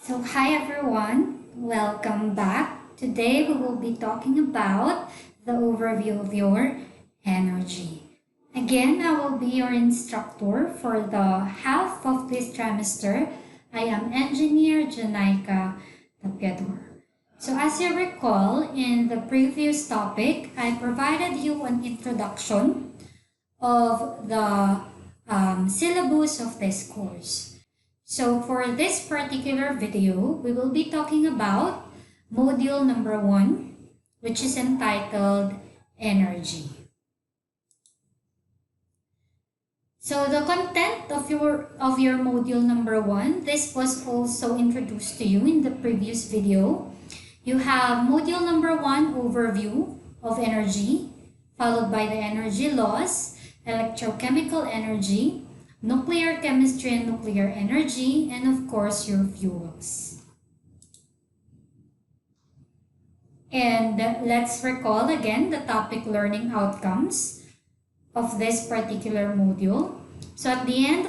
So hi everyone, welcome back. Today we will be talking about the overview of your energy. Again, I will be your instructor for the half of this trimester. I am Engineer Janaika Tapiador. So as you recall, in the previous topic, I provided you an introduction of the syllabus of this course. So for this particular video, we will be talking about module number 1, which is entitled Energy. So the content of your module number 1, this was also introduced to you in the previous video. You have module number 1, overview of energy, followed by the energy laws, electrochemical energy, nuclear chemistry and nuclear energy, and of course your fuels. And let's recall again the topic learning outcomes of this particular module. So at the end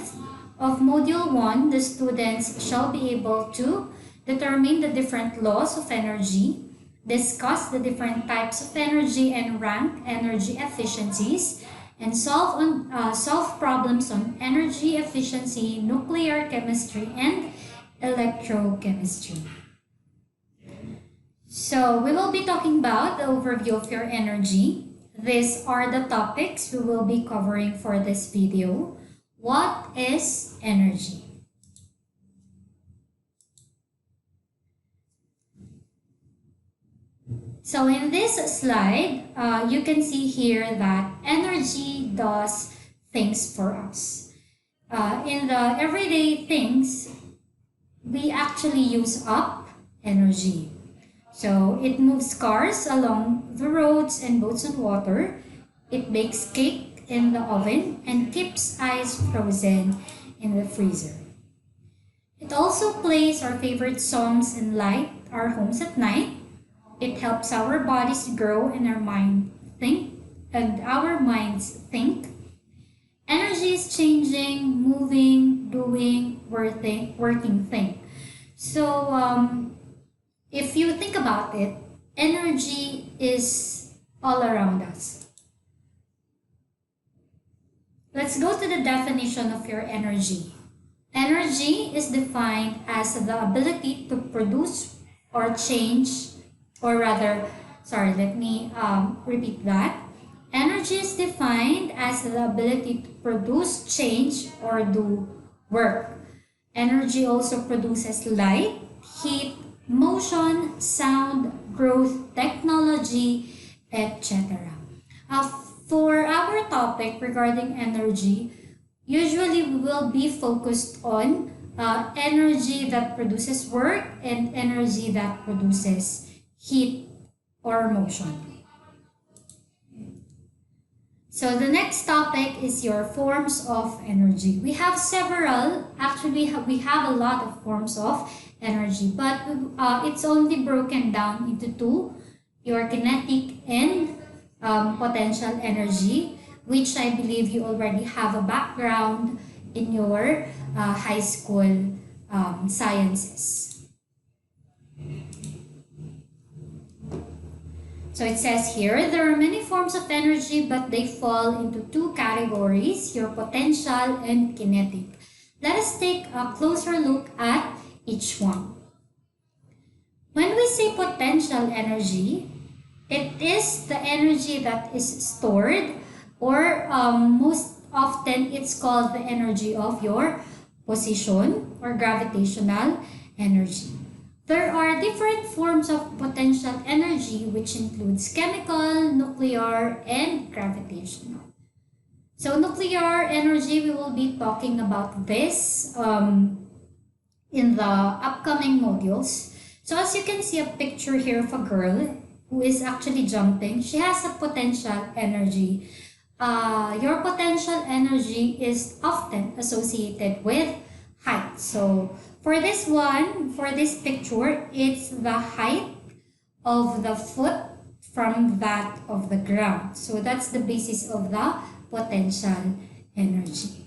of module 1, the students shall be able to determine the different laws of energy, discuss the different types of energy and rank energy efficiencies, and solve problems on energy efficiency, nuclear chemistry, and electrochemistry. So we will be talking about the overview of your energy. These are the topics we will be covering for this video. What is energy? So in this slide, you can see here that energy does things for us. In the everyday things, we actually use up energy. So it moves cars along the roads and boats on water. It bakes cake in the oven and keeps ice frozen in the freezer. It also plays our favorite songs and light our homes at night. It helps our bodies grow and our minds think. Energy is changing, moving, doing, working thing. So if you think about it, energy is all around us. Let's go to the definition of your energy. Energy is defined as the ability to produce or change, or rather, sorry, let me repeat that. Energy is defined as the ability to produce, change, or do work. Energy also produces light, heat, motion, sound, growth, technology, etc. For our topic regarding energy, usually we will be focused on energy that produces work and energy that produces heat or motion. So the next topic is your forms of energy. We have several, actually we have a lot of forms of energy, but it's only broken down into two, your kinetic and potential energy, which I believe you already have a background in your high school sciences. So it says here, there are many forms of energy, but they fall into two categories, your potential and kinetic. Let us take a closer look at each one. When we say potential energy, it is the energy that is stored, or most often it's called the energy of your position or gravitational energy. There are different forms of potential energy, which includes chemical, nuclear, and gravitational. So nuclear energy, we will be talking about this in the upcoming modules. So as you can see a picture here of a girl who is actually jumping. She has a potential energy. Your potential energy is often associated with height. So for this one, for this picture, it's the height of the foot from that of the ground. So that's the basis of the potential energy.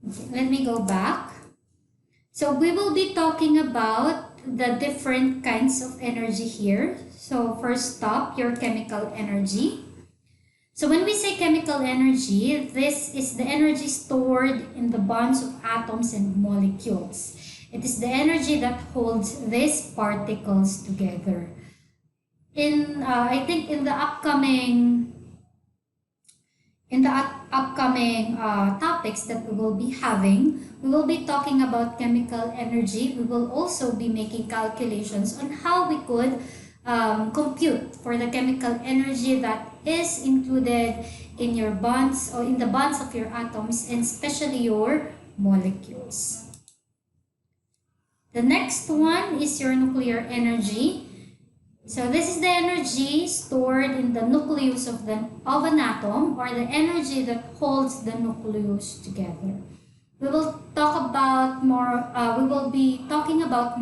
Okay, let me go back. So we will be talking about the different kinds of energy here. So first up, your chemical energy. So when we say chemical energy, this is the energy stored in the bonds of atoms and molecules. It is the energy that holds these particles together. I think in the upcoming topics that we will be having, we will be talking about chemical energy. We will also be making calculations on how we could compute for the chemical energy that is included in your bonds or in the bonds of your atoms and especially your molecules. The next one is your nuclear energy. So this is the energy stored in the nucleus of an atom, or the energy that holds the nucleus together. We will talk about more. We will be talking about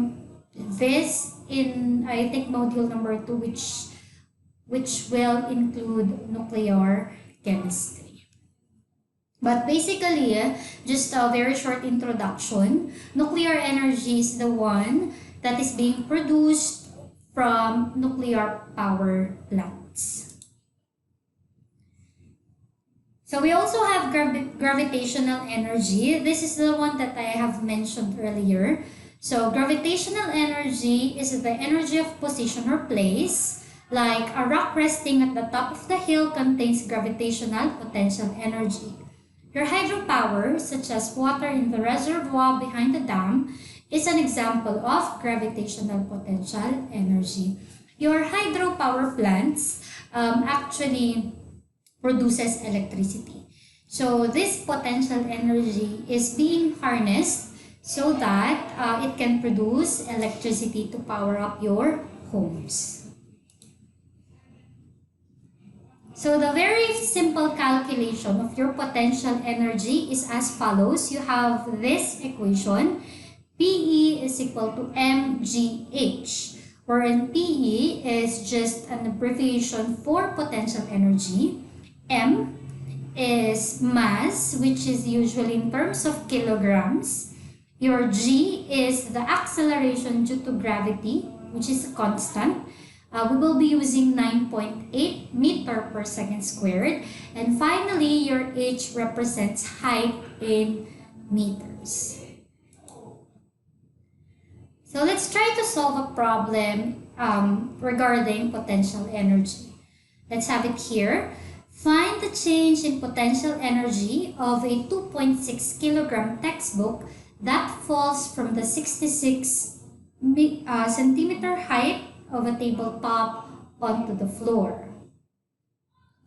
this in, I think, module number 2, which will include nuclear chemistry. But basically, just a very short introduction. Nuclear energy is the one that is being produced from nuclear power plants. So we also have gravitational energy. This is the one that I have mentioned earlier. So gravitational energy is the energy of position or place. Like a rock resting at the top of the hill contains gravitational potential energy. Your hydropower, such as water in the reservoir behind the dam, is an example of gravitational potential energy. Your hydropower plants actually produces electricity. So this potential energy is being harnessed so that it can produce electricity to power up your homes. So the very simple calculation of your potential energy is as follows. You have this equation. PE is equal to mgh, wherein PE is just an abbreviation for potential energy. M is mass, which is usually in terms of kilograms. Your G is the acceleration due to gravity, which is a constant. We will be using 9.8 meter per second squared. And finally, your H represents height in meters. So let's try to solve a problem regarding potential energy. Let's have it here. Find the change in potential energy of a 2.6 kilogram textbook that falls from the 66 centimeter height of a tabletop onto the floor.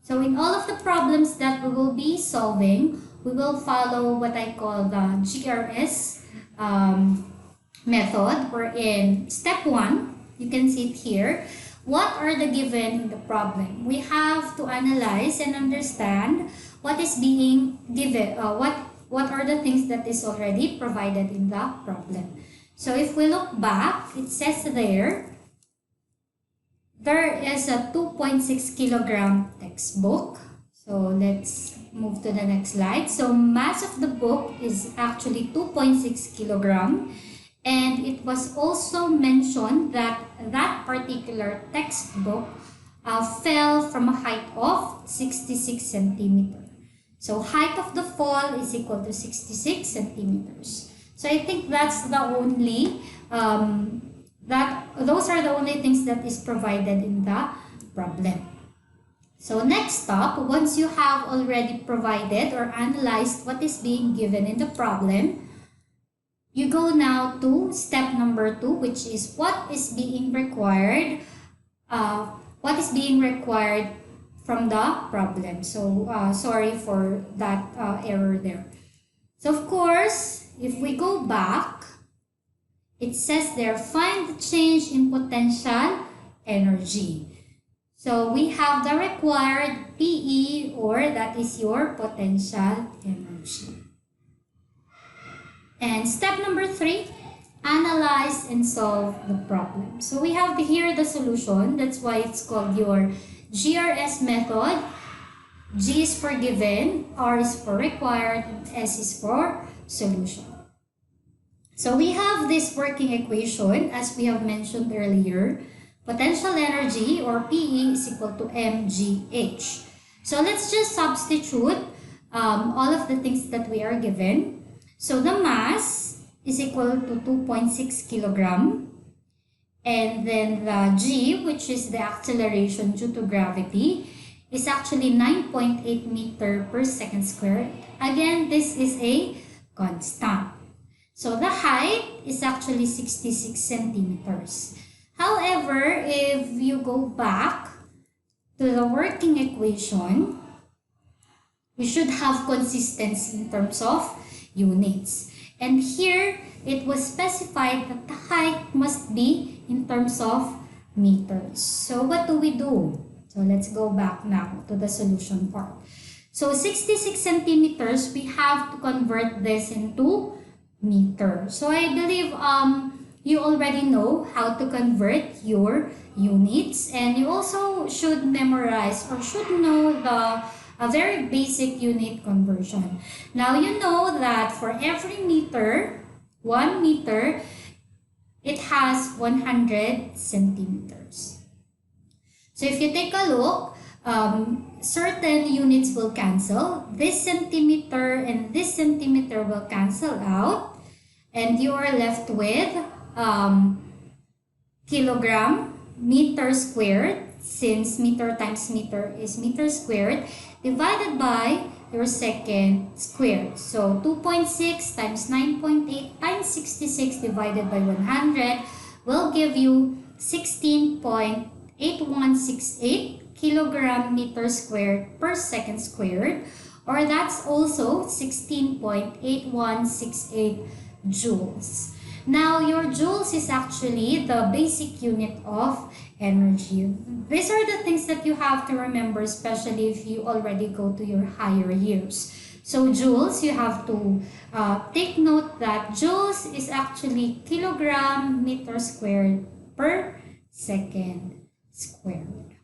So in all of the problems that we will be solving, we will follow what I call the GRS method, wherein step 1, you can see it here. What are the given in the problem? We have to analyze and understand what is being given, what are the things that is already provided in the problem. So if we look back, it says there is a 2.6 kilogram textbook. So let's move to the next slide. So mass of the book is actually 2.6 kilogram. And it was also mentioned that that particular textbook fell from a height of 66 centimeters. So height of the fall is equal to 66 centimeters. So I think that's the only, those are the only things that is provided in the problem. So next up, once you have already provided or analyzed what is being given in the problem, you go now to step number 2, which is what is being required from the problem. So sorry for that error there. So of course, if we go back, it says there, find the change in potential energy. So we have the required PE, or that is your potential energy. And step number 3, analyze and solve the problem. So we have here the solution. That's why it's called your GRS method. G is for given, R is for required, and S is for solution. So we have this working equation as we have mentioned earlier. Potential energy or PE is equal to mgh. So let's just substitute all of the things that we are given. So the mass is equal to 2.6 kilogram. And then the G, which is the acceleration due to gravity, is actually 9.8 meter per second squared. Again, this is a constant. So the height is actually 66 centimeters. However, if you go back to the working equation, we should have consistency in terms of units. And here, it was specified that the height must be in terms of meters. So what do we do? So let's go back now to the solution part. So 66 centimeters, we have to convert this into meters. So I believe you already know how to convert your units, and you also should memorize or should know a very basic unit conversion. Now you know that for every meter, 1 meter, it has 100 centimeters. So if you take a look, certain units will cancel. This centimeter and this centimeter will cancel out, and you are left with kilogram meter squared, since meter times meter is meter squared, divided by your second squared. So 2.6 times 9.8 times 66 divided by 100 will give you 16.8168 kilogram meter squared per second squared, or that's also 16.8168 joules. Now, your joules is actually the basic unit of energy. These are the things that you have to remember, especially if you already go to your higher years. So, joules, you have to take note that joules is actually kilogram meter squared per second squared.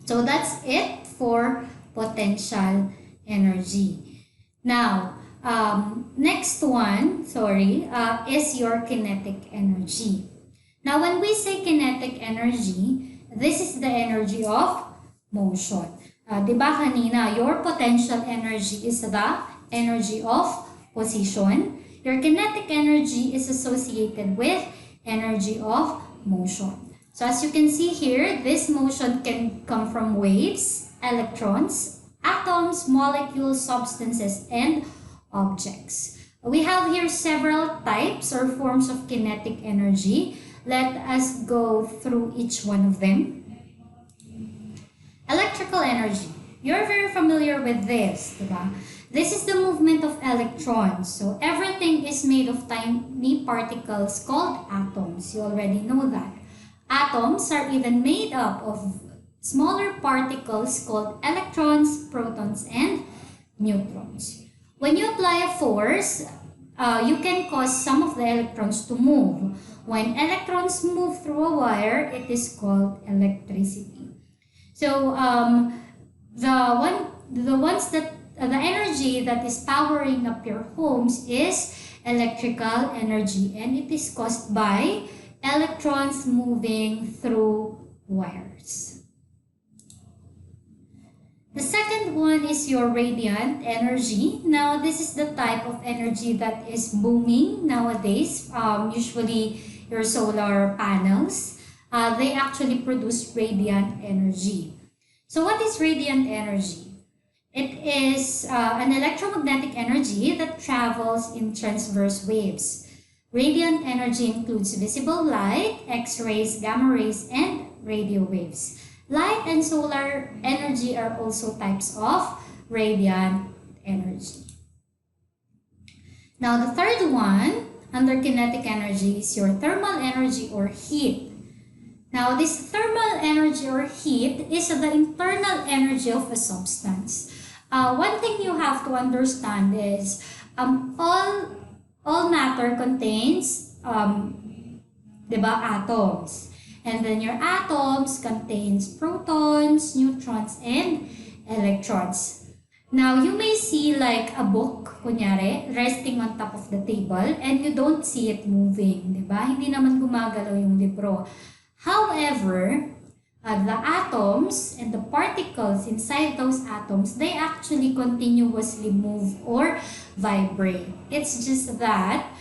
So, that's it for potential energy. Now, next one, is your kinetic energy. Now, when we say kinetic energy, this is the energy of motion. Diba kanina, your potential energy is the energy of position. Your kinetic energy is associated with energy of motion. So as you can see here, this motion can come from waves, electrons, atoms, molecules, substances, and objects. We have here several types or forms of kinetic energy. Let us go through each one of them. Electrical energy. You're very familiar with this, diba? This is the movement of electrons. So everything is made of tiny particles called atoms. You already know that. Atoms are even made up of smaller particles called electrons, protons, and neutrons. When you apply a force, you can cause some of the electrons to move. When electrons move through a wire, it is called electricity. So the energy that is powering up your homes is electrical energy, and it is caused by electrons moving through wires. The second one is your radiant energy. Now, this is the type of energy that is booming nowadays. Usually, your solar panels, they actually produce radiant energy. So, what is radiant energy? It is an electromagnetic energy that travels in transverse waves. Radiant energy includes visible light, X-rays, gamma rays, and radio waves. Light and solar energy are also types of radiant energy. Now, the third one under kinetic energy is your thermal energy or heat. Now, this thermal energy or heat is the internal energy of a substance. One thing you have to understand is all matter contains atoms. And then your atoms contains protons, neutrons, and electrons. Now, you may see like a book, kunyari, resting on top of the table and you don't see it moving, di ba? Hindi naman gumagalaw yung libro. However, the atoms and the particles inside those atoms, they actually continuously move or vibrate. It's just that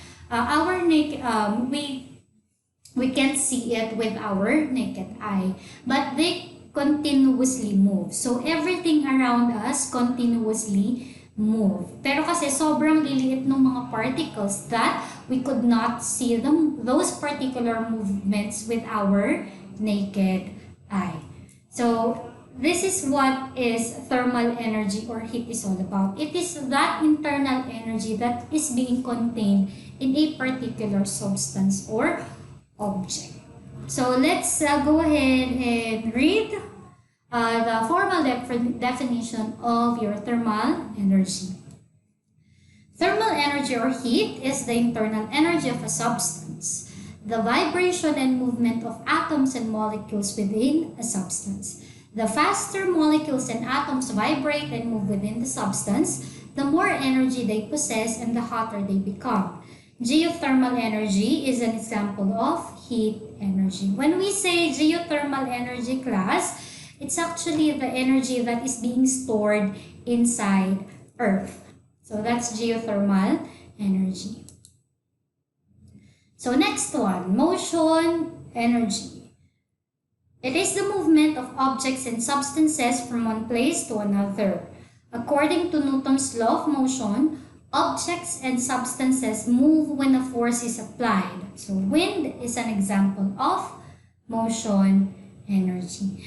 we can't see it with our naked eye, but they continuously move. So, everything around us continuously move. Pero kasi sobrang liliit ng mga particles that we could not see those particular movements with our naked eye. So, this is what is thermal energy or heat is all about. It is that internal energy that is being contained in a particular substance or object. So let's go ahead and read the formal definition of your thermal energy. Thermal energy or heat is the internal energy of a substance, the vibration and movement of atoms and molecules within a substance. The faster molecules and atoms vibrate and move within the substance, the more energy they possess and the hotter they become. Geothermal energy is an example of heat energy. When we say geothermal energy, class, it's actually the energy that is being stored inside Earth. So that's geothermal energy. So next one, motion energy. It is the movement of objects and substances from one place to another. According to Newton's law of motion, objects and substances move when a force is applied. So wind is an example of motion energy.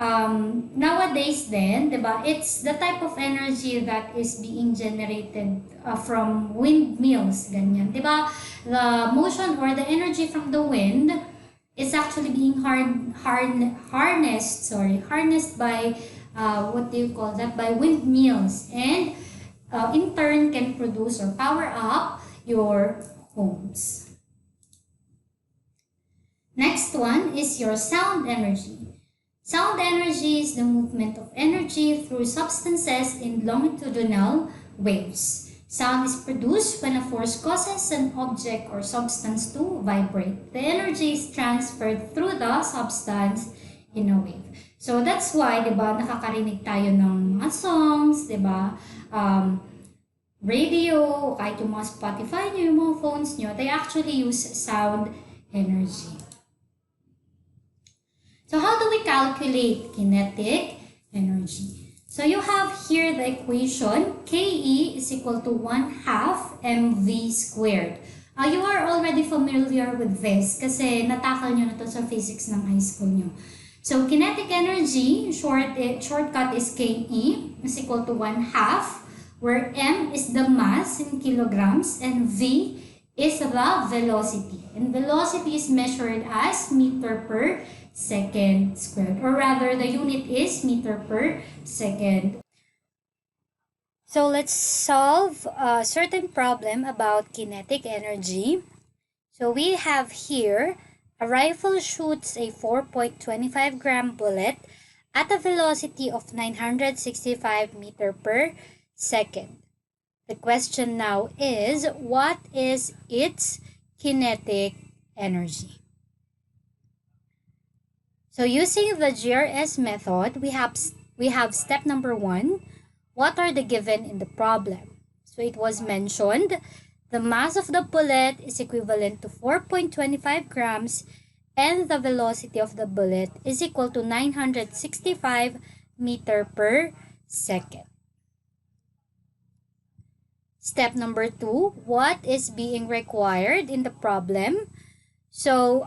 Nowadays then, diba, it's the type of energy that is being generated from windmills, ganyan. Diba, the motion or the energy from the wind is actually being harnessed by, by windmills, and in turn can produce or power up your homes. Next one is your sound energy. Sound energy is the movement of energy through substances in longitudinal waves. Sound is produced when a force causes an object or substance to vibrate. The energy is transferred through the substance in a wave. So that's why, diba, nakakarinig tayo ng mga songs, diba? Radio, kahit yung mga Spotify nyo, yung mga phones nyo, they actually use sound energy. So how do we calculate kinetic energy? So you have here the equation, Ke is equal to 1/2 mv squared. You are already familiar with this kasi natakal nyo na to sa physics ng high school nyo. So kinetic energy, shortcut is Ke is equal to 1/2, where m is the mass in kilograms and v is the velocity. And velocity is measured as meter per second squared, or rather the unit is meter per second. So let's solve a certain problem about kinetic energy. So we have here a rifle shoots a 4.25 gram bullet at a velocity of 965 meter per second. The question now is, what is its kinetic energy? So using the GRS method, we have step number 1. What are the given in the problem? So it was mentioned, the mass of the bullet is equivalent to 4.25 grams and the velocity of the bullet is equal to 965 meter per second. Step number 2, what is being required in the problem? So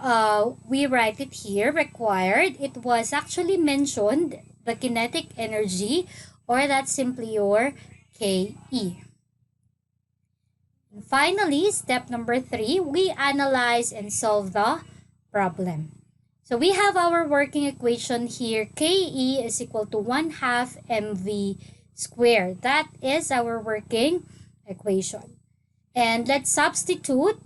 we write it here, required. It was actually mentioned, the kinetic energy, or that's simply your Ke. And finally, step number 3, we analyze and solve the problem. So we have our working equation here, Ke is equal to 1/2 mv squared. That is our working equation. And let's substitute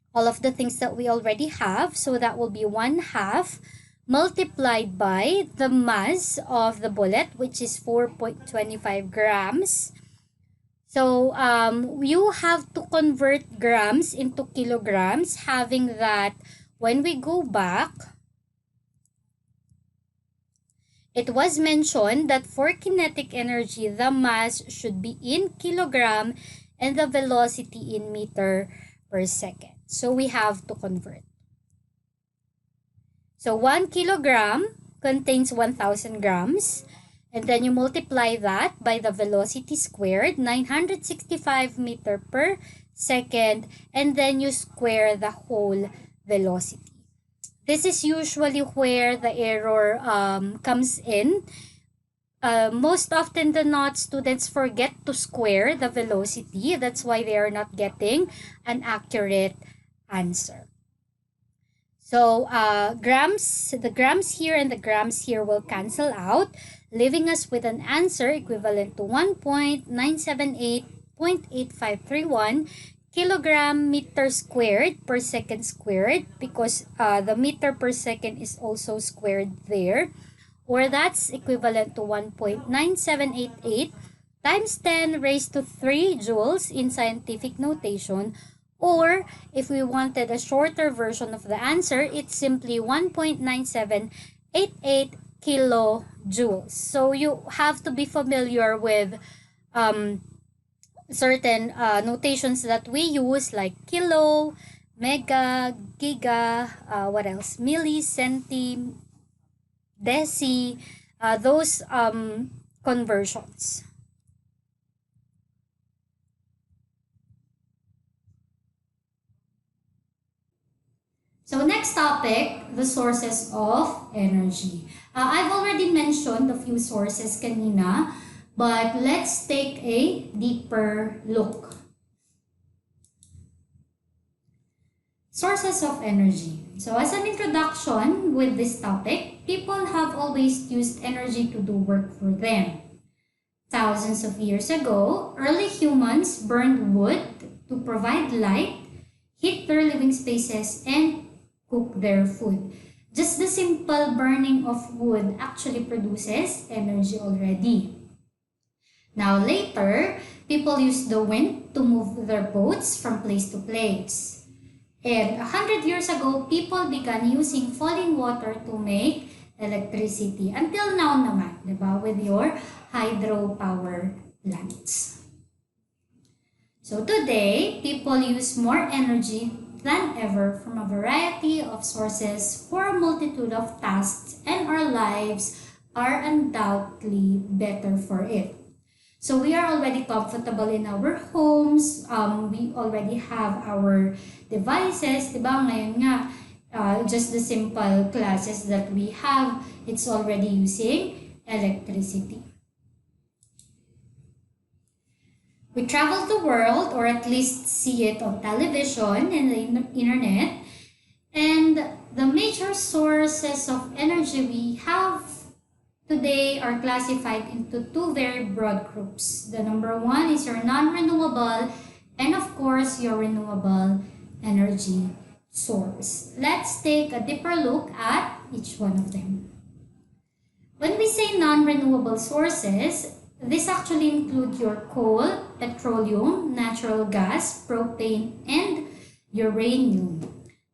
all of the things that we already have. So that will be 1/2 multiplied by the mass of the bullet, which is 4.25 grams. So you have to convert grams into kilograms, having that when we go back, it was mentioned that for kinetic energy, the mass should be in kilogram and the velocity in meter per second. So we have to convert. So 1 kilogram contains 1,000 grams. And then you multiply that by the velocity squared, 965 meter per second. And then you square the whole velocity. This is usually where the error comes in. Most often than not, students forget to square the velocity. That's why they are not getting an accurate answer. So the grams here and the grams here will cancel out, leaving us with an answer equivalent to 1.978.8531 kilogram meter squared per second squared, because the meter per second is also squared there, or that's equivalent to 1.9788 times 10 raised to 3 joules in scientific notation, or if we wanted a shorter version of the answer, it's simply 1.9788 kilojoules. So you have to be familiar with certain notations that we use, like kilo, mega, giga, what else? Milli, centi, deci, those conversions. So next topic, the sources of energy. I've already mentioned a few sources kanina, but let's take a deeper look. Sources of energy. So as an introduction with this topic, people have always used energy to do work for them. Thousands of years ago, early humans burned wood to provide light, heat their living spaces, and cook their food. Just the simple burning of wood actually produces energy already. Now later, people used the wind to move their boats from place to place. And 100 years ago, people began using falling water to make electricity. Until now naman, diba? With your hydropower plants. So today, people use more energy than ever from a variety of sources for a multitude of tasks, and our lives are undoubtedly better for it. So we are already comfortable in our homes, we already have our devices, diba? Ngayon nga, just the simple classes that we have, it's already using electricity. We travel the world, or at least see it on television and the internet, and the major sources of energy we have today are classified into two very broad groups. The number one is your non-renewable, and of course your renewable energy source. Let's take a deeper look at each one of them. When we say non-renewable sources, this actually include your coal, petroleum, natural gas, propane, and uranium.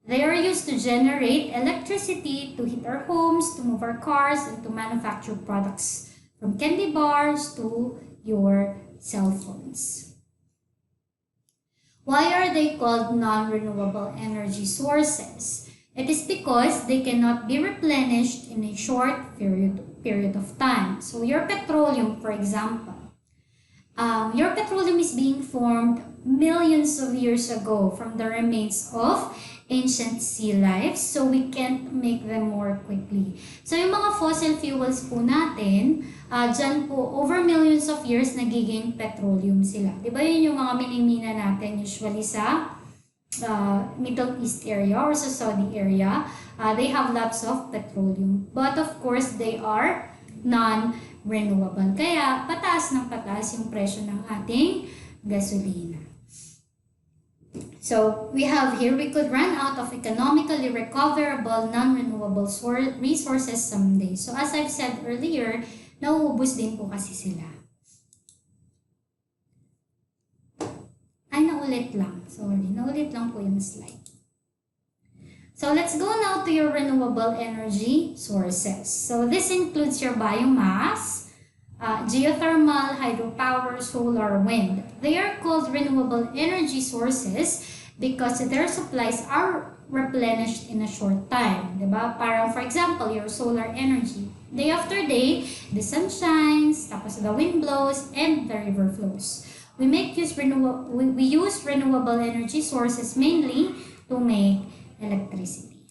They are used to generate electricity, to heat our homes, to move our cars, and to manufacture products, from candy bars to your cell phones. Why are they called non-renewable energy sources? It is because they cannot be replenished in a short period of time. So your petroleum, for example, your petroleum is being formed millions of years ago from the remains of ancient sea life, so we can't make them more quickly. So yung mga fossil fuels po natin, dyan po over millions of years nagiging petroleum sila. Diba yun yung mga minimina natin usually sa Middle East area or sa Saudi area? They have lots of petroleum. But of course, they are non-renewable. Kaya pataas ng pataas yung presyo ng ating gasolina. So we have here, we could run out of economically recoverable, non-renewable resources someday. So as I've said earlier, nauubos din po kasi sila. Ay, naulit lang. Sorry, naulit lang po yung slide. So let's go now to your renewable energy sources. So this includes your biomass, geothermal, hydropower, solar, wind. They are called renewable energy sources because their supplies are replenished in a short time. Diba? Parang for example, your solar energy. Day after day, the sun shines, tapos the wind blows, and the river flows. We use renewable energy sources mainly to make electricity.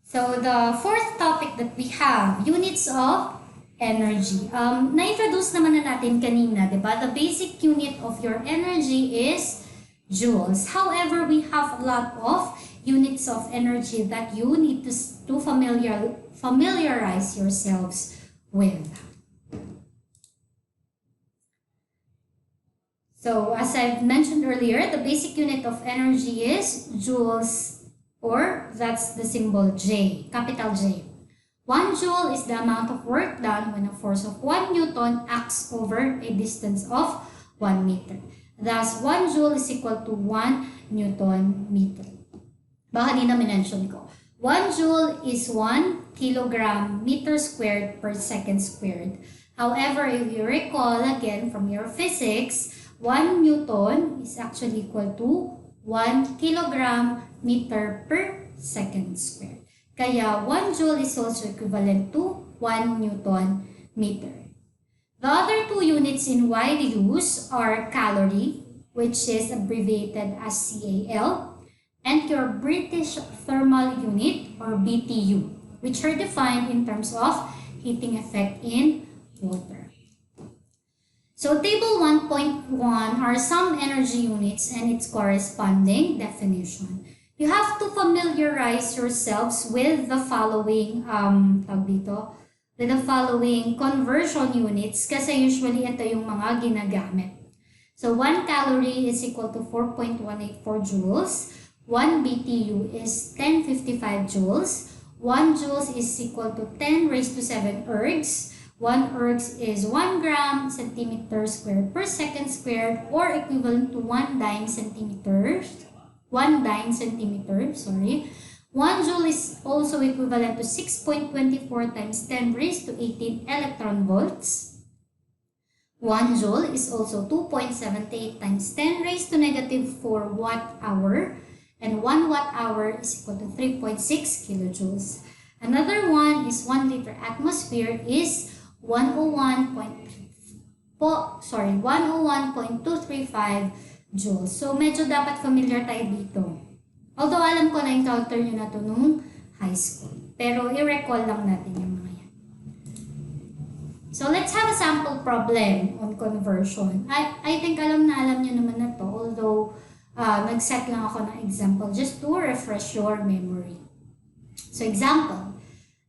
So the fourth topic that we have, units of energy. Na-introduce naman na natin kanina, diba? The basic unit of your energy is joules. However, we have a lot of units of energy that you need to familiarize yourselves with. So, as I've mentioned earlier, the basic unit of energy is joules, or that's the symbol J, capital J. 1 joule is the amount of work done when a force of 1 Newton acts over a distance of 1 meter. Thus, 1 joule is equal to 1 Newton meter. Baka di na minention ko. 1 joule is 1 kilogram meter squared per second squared. However, if you recall again from your physics, 1 Newton is actually equal to 1 kilogram meter per second squared. Kaya 1 joule is also equivalent to 1 Newton meter. The other two units in wide use are calorie, which is abbreviated as CAL, and your British thermal unit, or BTU, which are defined in terms of heating effect in water. So table 1.1 are some energy units and its corresponding definition. You have to familiarize yourselves with the following conversion units kasi usually ito yung mga ginagamit. So 1 calorie is equal to 4.184 joules, 1 BTU is 1055 joules, 1 joules is equal to 10 raised to 7 ergs, 1 ergs is 1 gram centimeter squared per second squared, or equivalent to 1 dyne centimeter. 1 joule is also equivalent to 6.24 times 10 raised to 18 electron volts. 1 joule is also 2.78 times 10 raised to negative 4 watt hour, and 1 watt hour is equal to 3.6 kilojoules. Another one is 1 liter atmosphere is 101.235 joules. So, medyo dapat familiar tayo dito. Although, alam ko na-encounter nyo na ito nung high school. Pero, i-recall lang natin yung mga yan. So, let's have a sample problem on conversion. I think alam nyo naman na to. Although, nag-set lang ako ng example just to refresh your memory. So, example.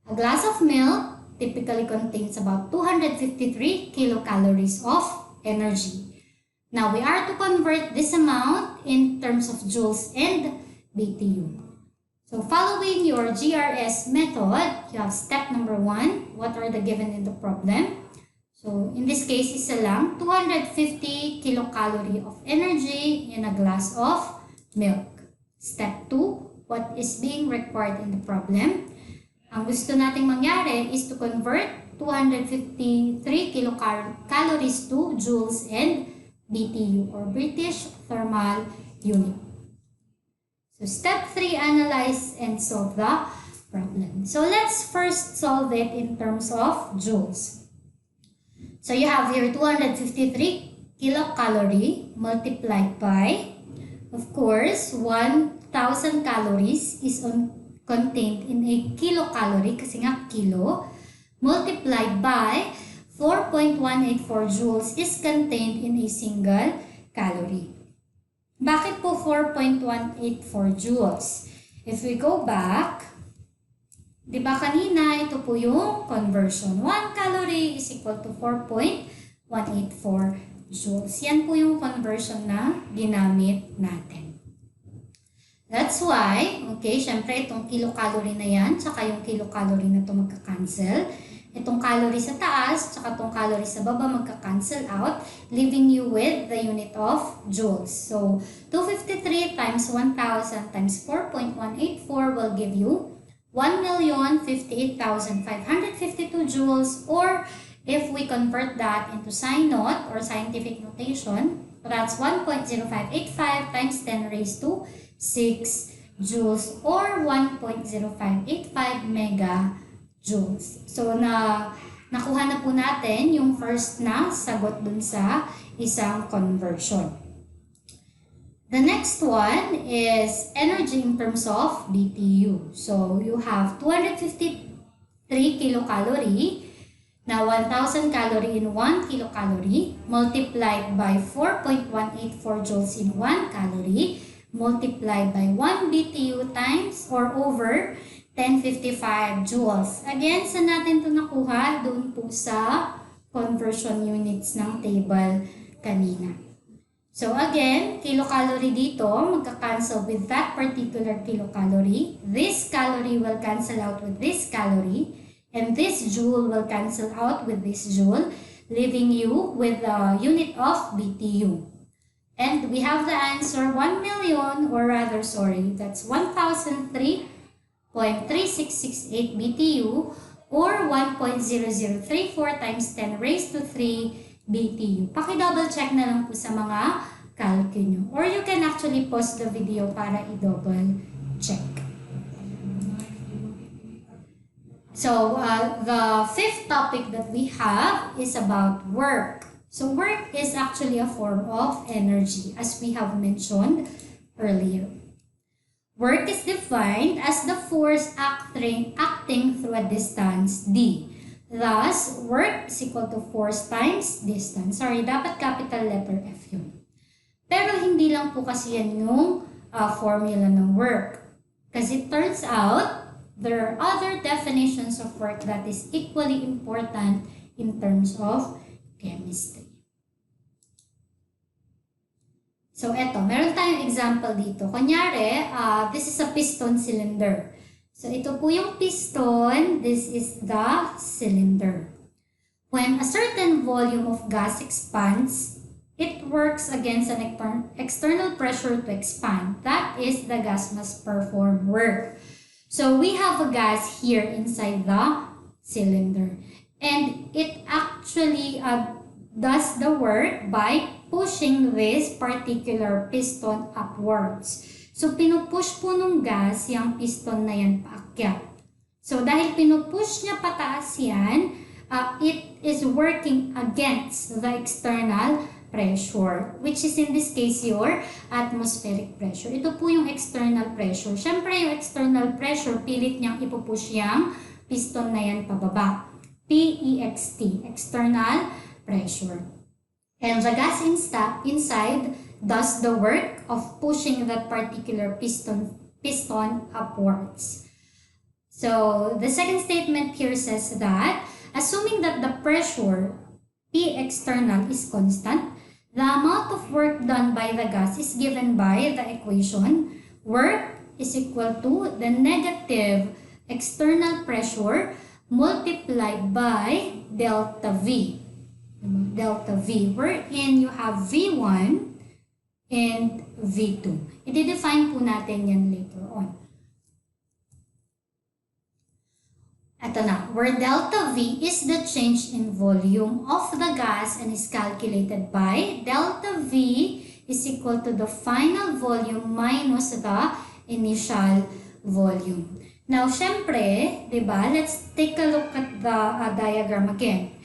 A glass of milk typically contains about 253 kilocalories of energy. Now, we are to convert this amount in terms of joules and BTU. So, following your GRS method, you have step number 1. What are the given in the problem? So, in this case, isa lang, 250 kilocalorie of energy in a glass of milk. Step 2, what is being required in the problem? Ang gusto nating mangyari is to convert 253 kilocalories to joules and BTU, or British thermal unit. So step 3, analyze and solve the problem. So let's first solve it in terms of joules. So you have here 253 kilocalorie multiplied by, of course, 1,000 calories is contained in a kilocalorie, kasi nga kilo, multiplied by 4.184 joules is contained in a single calorie. Bakit po 4.184 joules? If we go back, di ba kanina, ito po yung conversion. 1 calorie is equal to 4.184 joules. Yan po yung conversion na ginamit natin. That's why, okay, syempre itong kilocalorie na yan, tsaka yung kilocalorie na ito magka-cancel. Itong calorie sa taas, tsaka itong calorie sa baba magka-cancel out, leaving you with the unit of joules. So, 253 times 1,000 times 4.184 will give you 1,058,552 joules, or if we convert that into SI naught or scientific notation, that's 1.0585 times 10 raised to 6 joules or 1.0585 megajoules. So, nakuha na po natin yung first na sagot dun sa isang conversion. The next one is energy in terms of BTU. So, you have 253 kilocalorie na 1,000 calorie in 1 kilocalorie multiplied by 4.184 joules in 1 calorie multiplied by 1 BTU times or over 1055 joules. Again, saan natin ito nakuha? Doon po sa conversion units ng table kanina. So again, kilocalorie dito, magka-cancel with that particular kilocalorie. This calorie will cancel out with this calorie. And this joule will cancel out with this joule, leaving you with the unit of BTU. And we have the answer 1 million, or rather, sorry, that's 1,003.3668 BTU or 1.0034 times 10 raised to 3 BTU. Paki-double check na lang po sa mga calcu nyo. Or you can actually pause the video para i-double check. So, the fifth topic that we have is about work. So, work is actually a form of energy, as we have mentioned earlier. Work is defined as the force acting through a distance d. Thus, work is equal to force times distance. Sorry, dapat capital letter F yun. Pero hindi lang po kasi yan yung formula ng work. Kasi it turns out, there are other definitions of work that is equally important in terms of chemistry. So, eto, meron tayong example dito. Kunyari, this is a piston cylinder. So, ito po yung piston, this is the cylinder. When a certain volume of gas expands, it works against an external pressure to expand. That is, the gas must perform work. So, we have a gas here inside the cylinder. And it actually does the work by pushing this particular piston upwards. So, pinupush po nung gas yung piston na yan paakyat. So, dahil pinupush niya pataas yan, it is working against the external pressure, which is in this case your atmospheric pressure. Ito po yung external pressure. Siyempre, yung external pressure, pilit niyang ipupush yung piston na yan pababa. PEXT, external pressure. And the gas inside does the work of pushing that particular piston upwards. So, the second statement here says that, assuming that the pressure P external is constant, the amount of work done by the gas is given by the equation work is equal to the negative external pressure multiplied by delta V. Delta V, wherein you have V1 and V2. I-define po natin yan later on. Ito na, where delta V is the change in volume of the gas and is calculated by delta V is equal to the final volume minus the initial volume. Now, syempre, diba, let's take a look at the diagram again.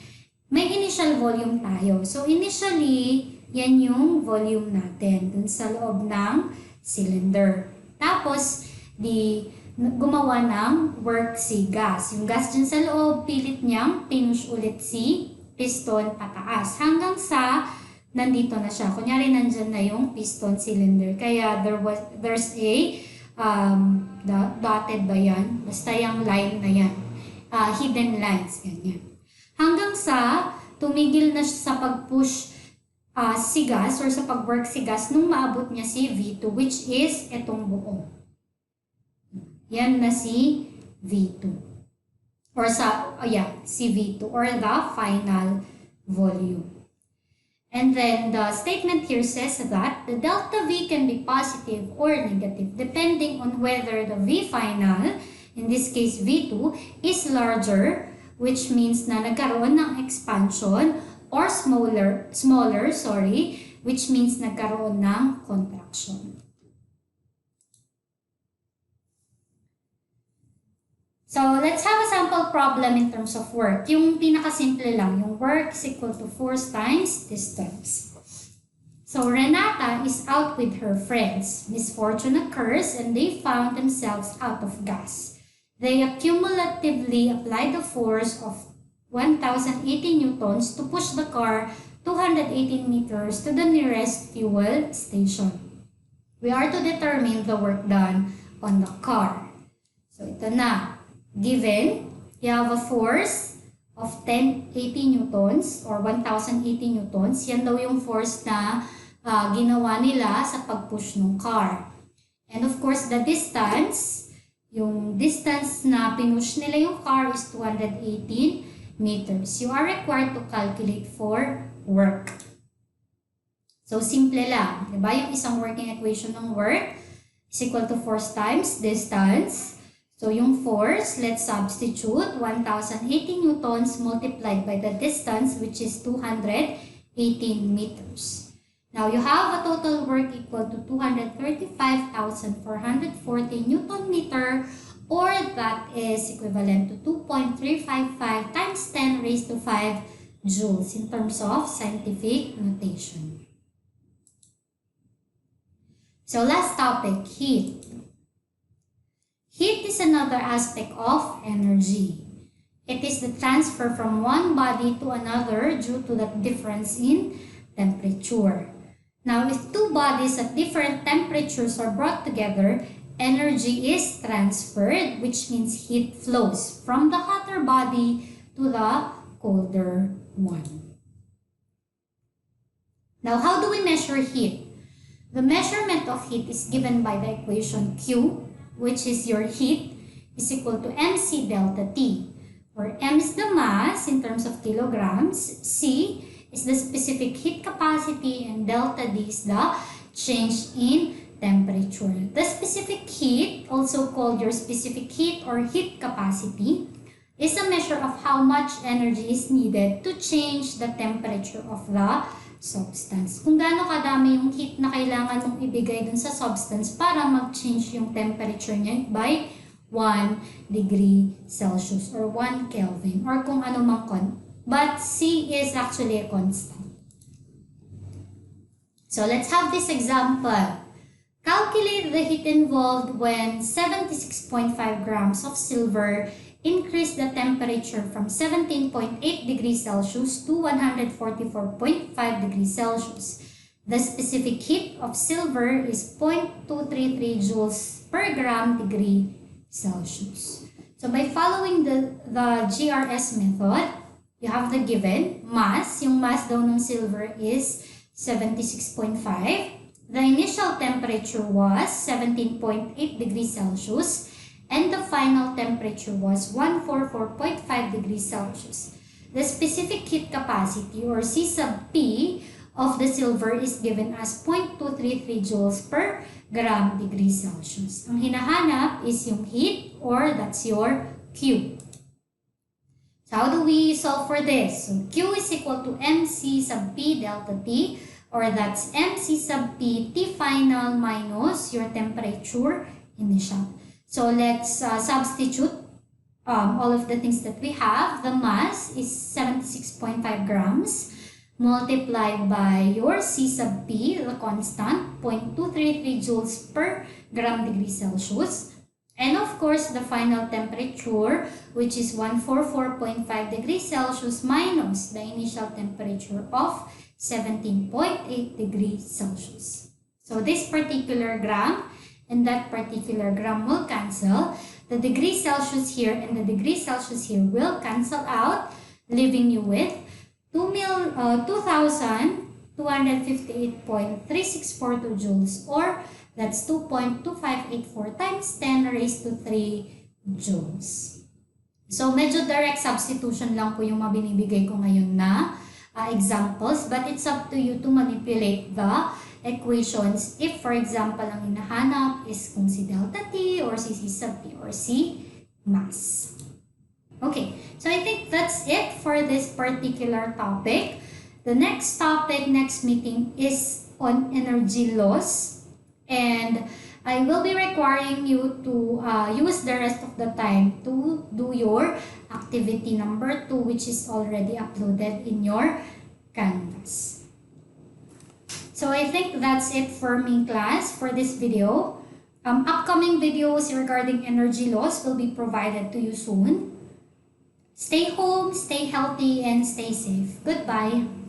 May initial volume tayo. So, initially, yan yung volume natin dun sa loob ng cylinder. Tapos, gumawa ng work si gas. Yung gas dyan sa loob, pilit niyang pinush ulit si piston pataas. Hanggang sa, nandito na siya. Kunyari, nandyan na yung piston cylinder. Kaya, there's a dotted ba yan? Basta yung line na yan. Hidden lines, ganyan. Hanggang sa tumigil na siya sa pag-push si gas or sa pag-work si gas nung maabot niya si V2, which is itong buo. Yan na si V2. Or si V2 or the final volume. And then the statement here says that the delta V can be positive or negative depending on whether the V final, in this case V2, is larger, which means na nagkaroon ng expansion, or smaller, which means nagkaroon ng contraction. So, let's have a sample problem in terms of work. Yung pinakasimple lang, yung work is equal to force times distance. So, Renata is out with her friends. Misfortune occurs and they found themselves out of gas. They cumulatively applied the force of 1,080 newtons to push the car 218 meters to the nearest fuel station. We are to determine the work done on the car. So, ito na. Given, you have a force of 1080 newtons or 1,080 newtons. Yan daw yung force na ginawa nila sa pag-push ng car. And of course, the distance, yung distance na pinush nila yung car is 218 meters. You are required to calculate for work. So, simple lang. Diba? Yung isang working equation ng work is equal to force times distance. So, yung force, let's substitute 1,080 newtons multiplied by the distance, which is 218 meters. Now, you have a total work equal to 235,440 newton meter, or that is equivalent to 2.355 times 10 raised to 5 joules in terms of scientific notation. So, last topic, heat. Heat is another aspect of energy. It is the transfer from one body to another due to the difference in temperature. Now, if two bodies at different temperatures are brought together, energy is transferred, which means heat flows from the hotter body to the colder one. Now, how do we measure heat? The measurement of heat is given by the equation Q, which is your heat, is equal to mc delta T, where m is the mass in terms of kilograms, c is the specific heat capacity, and delta D is the change in temperature. The specific heat, also called your specific heat or heat capacity, is a measure of how much energy is needed to change the temperature of the substance. Kung gaano kadami yung heat na kailangan mong ibigay dun sa substance para mag-change yung temperature niya by 1 degree Celsius or 1 Kelvin or kung ano mang but C is actually a constant. So let's have this example. Calculate the heat involved when 76.5 grams of silver increase the temperature from 17.8 degrees Celsius to 144.5 degrees Celsius. The specific heat of silver is 0.233 joules per gram degree Celsius. So by following the GRS method, you have the given mass. Yung mass daw ng silver is 76.5. The initial temperature was 17.8 degrees Celsius. And the final temperature was 144.5 degrees Celsius. The specific heat capacity or C sub P of the silver is given as 0.233 joules per gram degree Celsius. Ang hinahanap is yung heat or that's your Q. So how do we solve for this? So Q is equal to mc sub P delta T, or that's mc sub P T final minus your temperature initial. So let's substitute all of the things that we have. The mass is 76.5 grams multiplied by your C sub P, the constant, 0.233 joules per gram degree Celsius. And of course, the final temperature, which is 144.5 degrees Celsius minus the initial temperature of 17.8 degrees Celsius. So this particular gram and that particular gram will cancel. The degree Celsius here and the degree Celsius here will cancel out, leaving you with 2,000 258.3642 joules, or that's 2.2584 times 10 raised to 3 joules. So, medyo direct substitution lang po yung mabinibigay ko ngayon na examples, but it's up to you to manipulate the equations if, for example, ang hinahanap is kung si delta T or si C sub P or si mass. Okay, so I think that's it for this particular topic. The next topic, next meeting is on energy loss, and I will be requiring you to use the rest of the time to do your activity number 2, which is already uploaded in your Canvas. So I think that's it for me, class, for this video. Upcoming videos regarding energy loss will be provided to you soon. Stay home, stay healthy, and stay safe. Goodbye.